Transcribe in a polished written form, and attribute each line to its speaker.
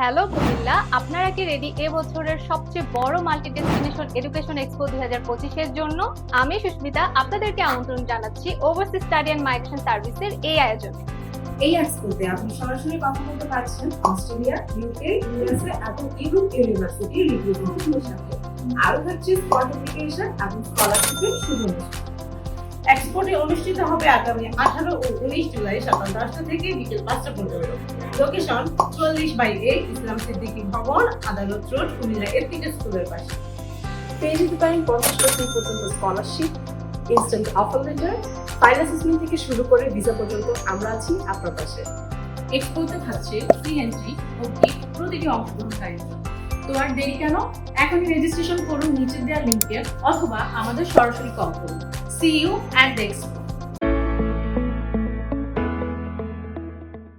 Speaker 1: Hello Comilla, আপনারা কি ready এবছরের সবচেয়ে বড় মাল্টি ডেস্টিনেশন এডুকেশন এক্সপো 2025 এর জন্য? আমি সুস্মিতা আপনাদেরকে আমন্ত্রণ জানাচ্ছি ওভারসিজ স্টাডি অ্যান্ড মাইগ্রেশন সার্ভিসের এই আয়োজনে।
Speaker 2: এই এক্সপোতে আপনি সরাসরি কথা বলতে পারছেন অস্ট্রেলিয়া, ইউকে, ইউএসএ এবং ইউরোপ ইউনিভার্সিটির রিপ্রেজেন্টেটিভের সাথে। আরও থাকছে সার্টিফিকেশন এবং স্কলারশিপের সুযোগ।
Speaker 3: এক্সপোটি অনুষ্ঠিত হবে আগামী 18 ও 19 জুলাই সকাল 10টা থেকে বিকেল 5টা পর্যন্ত। লোকেশন 40/A ইসলাম সিদ্দিকী ভবন, আদালত রোড, কুমিল্লা এথিক্যাল স্কুলের পাশে।
Speaker 2: পেয়ে যেতে পারেন 50% পর্যন্ত scholarship, instant offer letter, file assessment থেকে শুরু করে ভিসা পর্যন্ত আমরা আছি আপনার পাশে।
Speaker 4: এক্সপোতে থাকছে ফ্রি এন্ট্রি ও গিফট প্রতিটি অংশগ্রহণকারীর জন্য। তো আর দেরি কেন, এখনই রেজিস্ট্রেশন করুন নিচে দেওয়া লিংকে অথবা আমাদের সরাসরি কল করুন। See you at the expo.